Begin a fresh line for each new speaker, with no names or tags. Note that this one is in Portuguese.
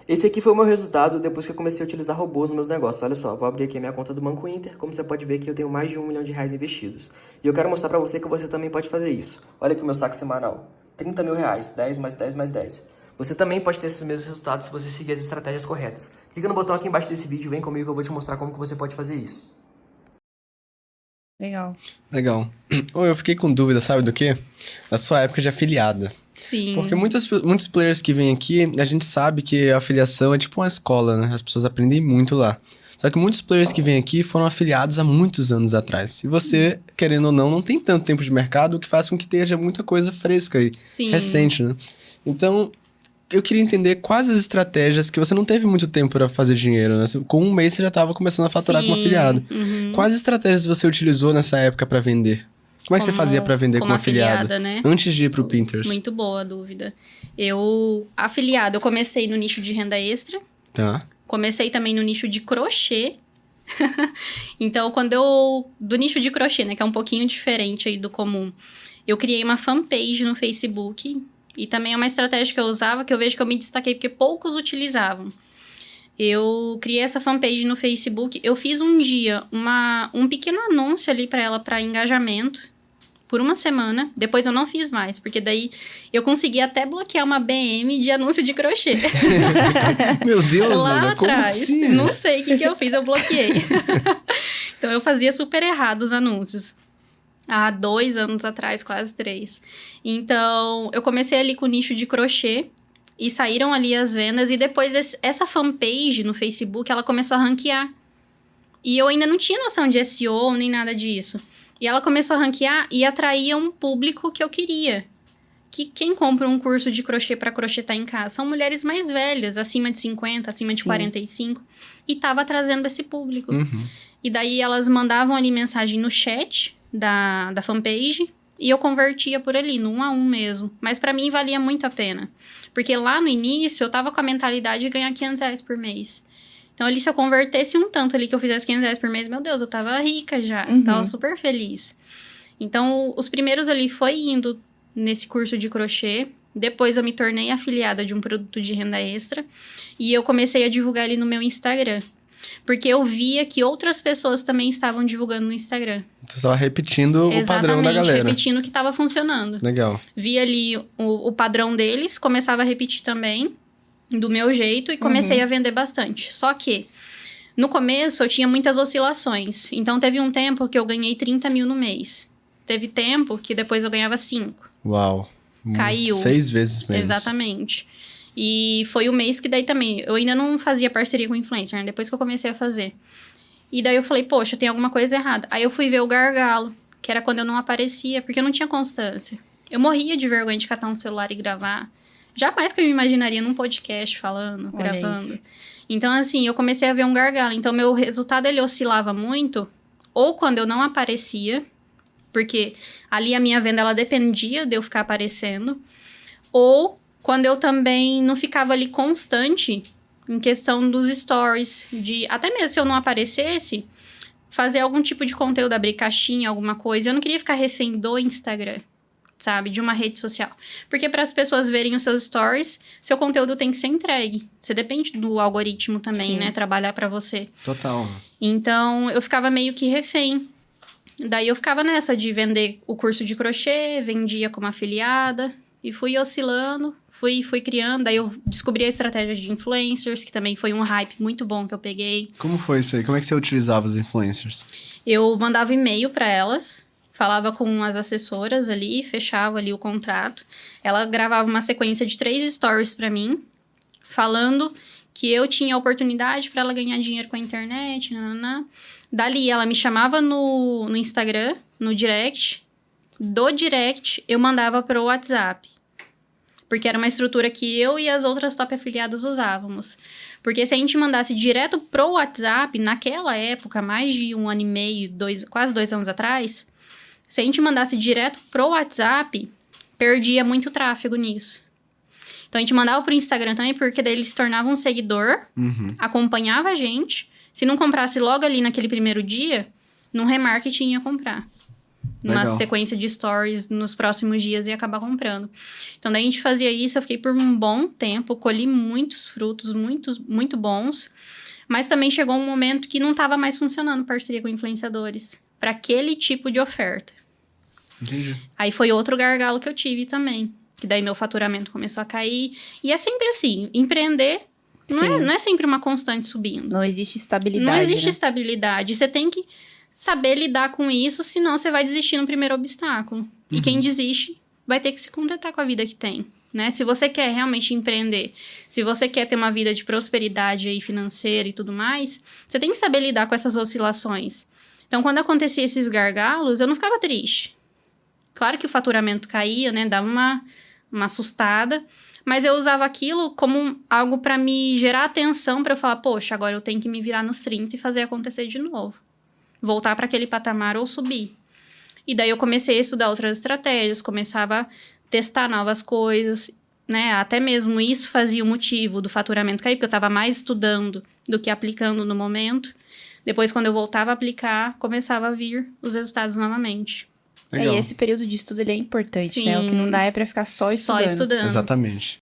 Esse aqui foi o meu resultado depois que eu comecei a utilizar robôs nos meus negócios. Olha só, vou abrir aqui a minha conta do Banco Inter. Como você pode ver aqui, eu tenho mais de R$ 1 milhão investidos. E eu quero mostrar pra você que você também pode fazer isso. Olha aqui o meu saque semanal. R$ 30 mil, 10 mais 10 mais 10. Você também pode ter esses mesmos resultados se você seguir as estratégias corretas. Clica no botão aqui embaixo desse vídeo, vem comigo que eu vou te mostrar como que você pode fazer isso.
Legal.
Legal. Ô, eu fiquei com dúvida, sabe do quê? Da sua época de afiliada.
Sim.
Porque muitos players que vêm aqui, a gente sabe que a afiliação é tipo uma escola, né? As pessoas aprendem muito lá. Só que muitos players que vêm aqui foram afiliados há muitos anos atrás. E você, querendo ou não tem tanto tempo de mercado, o que faz com que tenha muita coisa fresca e
Sim.
recente, né? Então, eu queria entender quais as estratégias que você não teve muito tempo para fazer dinheiro, né? Com um mês você já estava começando a faturar como afiliado.
Uhum.
Quais estratégias você utilizou nessa época para vender? Como é que você fazia para vender como afiliado?
Né?
Antes de ir pro Pinterest.
Muito boa a dúvida. Afiliado, eu comecei no nicho de renda extra.
Tá.
Comecei também no nicho de crochê. Então, do nicho de crochê, né? Que é um pouquinho diferente aí do comum. Eu criei uma fanpage no Facebook. E também é uma estratégia que eu usava, que eu vejo que eu me destaquei, porque poucos utilizavam. Eu criei essa fanpage no Facebook. Eu fiz um dia um pequeno anúncio ali para ela, para engajamento. Por uma semana, depois eu não fiz mais, porque daí eu consegui até bloquear uma BM de anúncio de crochê.
Meu Deus,
lá
Ana, como
atrás,
assim?
não sei o que eu fiz, eu bloqueei. Então eu fazia super errado os anúncios. Há 2 anos atrás, quase 3. Então eu comecei ali com o nicho de crochê e saíram ali as vendas, e depois essa fanpage no Facebook, ela começou a ranquear. E eu ainda não tinha noção de SEO nem nada disso. E ela começou a ranquear e atraía um público que eu queria. Que quem compra um curso de crochê para crochetar em casa são mulheres mais velhas, acima de 50, acima de 45. E tava trazendo esse público.
Uhum.
E daí elas mandavam ali mensagem no chat da fanpage e eu convertia por ali, no 1 a 1 mesmo. Mas para mim valia muito a pena. Porque lá no início eu tava com a mentalidade de ganhar R$ 500 por mês. Então, ali, se eu convertesse um tanto ali que eu fizesse R$ 500 por mês, meu Deus, eu tava rica já. Tava super feliz. Então, os primeiros ali foi indo nesse curso de crochê. Depois, eu me tornei afiliada de um produto de renda extra. E eu comecei a divulgar ali no meu Instagram. Porque eu via que outras pessoas também estavam divulgando no Instagram.
Você estava repetindo o padrão da galera.
Exatamente, repetindo o que estava funcionando.
Legal.
Via ali o padrão deles, começava a repetir também. Do meu jeito, e comecei a vender bastante. Só que, no começo, eu tinha muitas oscilações. Então, teve um tempo que eu ganhei 30 mil no mês. Teve tempo que depois eu ganhava 5.
Uau.
Caiu.
6 vezes menos.
Exatamente. E foi o mês que daí também... Eu ainda não fazia parceria com influencer, né? Depois que eu comecei a fazer. E daí eu falei, poxa, tem alguma coisa errada. Aí eu fui ver o gargalo, que era quando eu não aparecia, porque eu não tinha constância. Eu morria de vergonha de catar um celular e gravar. Jamais que eu me imaginaria num podcast falando, gravando. Então, assim, eu comecei a ver um gargalo. Então, meu resultado, ele oscilava muito. Ou quando eu não aparecia, porque ali a minha venda, ela dependia de eu ficar aparecendo. Ou quando eu também não ficava ali constante em questão dos stories. Até mesmo se eu não aparecesse, fazer algum tipo de conteúdo, abrir caixinha, alguma coisa. Eu não queria ficar refém do Instagram. Sabe? De uma rede social. Porque para as pessoas verem os seus stories, seu conteúdo tem que ser entregue. Você depende do algoritmo também, né? Trabalhar para você.
Total.
Então, eu ficava meio que refém. Daí, eu ficava nessa de vender o curso de crochê, vendia como afiliada. E fui oscilando, fui criando. Daí, eu descobri a estratégia de influencers, que também foi um hype muito bom que eu peguei.
Como foi isso aí? Como é que você utilizava os influencers?
Eu mandava e-mail para elas. Falava com as assessoras ali, fechava ali o contrato. Ela gravava uma sequência de 3 stories pra mim, falando que eu tinha oportunidade para ela ganhar dinheiro com a internet. Nanana. Dali, ela me chamava no Instagram, no direct. Do direct, eu mandava pro WhatsApp. Porque era uma estrutura que eu e as outras top afiliadas usávamos. Porque se a gente mandasse direto pro WhatsApp, naquela época, mais de 1 ano e meio, quase 2 anos atrás... Se a gente mandasse direto pro WhatsApp, perdia muito tráfego nisso. Então, a gente mandava pro Instagram também, porque daí ele se tornava um seguidor, acompanhava a gente. Se não comprasse logo ali naquele primeiro dia, no remarketing ia comprar. numa
Legal.
sequência de stories nos próximos dias e acabar comprando. Então, daí a gente fazia isso, eu fiquei por um bom tempo, colhi muitos frutos, muito bons, mas também chegou um momento que não estava mais funcionando parceria com influenciadores para aquele tipo de oferta.
Entendi.
Aí foi outro gargalo que eu tive também, que daí meu faturamento começou a cair. E é sempre assim, empreender não é sempre uma constante subindo.
Não existe estabilidade,
Não existe
né?
estabilidade. Você tem que saber lidar com isso, senão você vai desistir no primeiro obstáculo. E quem desiste vai ter que se contentar com a vida que tem, né? Se você quer realmente empreender, se você quer ter uma vida de prosperidade aí financeira e tudo mais, você tem que saber lidar com essas oscilações. Então, quando acontecia esses gargalos, eu não ficava triste. Claro que o faturamento caía, né? Dava uma assustada. Mas eu usava aquilo como algo para me gerar atenção, para eu falar, poxa, agora eu tenho que me virar nos 30 e fazer acontecer de novo. Voltar para aquele patamar ou subir. E daí eu comecei a estudar outras estratégias, começava a testar novas coisas, né? Até mesmo isso fazia o motivo do faturamento cair, porque eu estava mais estudando do que aplicando no momento. Depois, quando eu voltava a aplicar, começava a vir os resultados novamente.
Legal.
E esse período de estudo, ele é importante,
Sim.
né? O que não dá é pra ficar só estudando.
Só estudando.
Exatamente.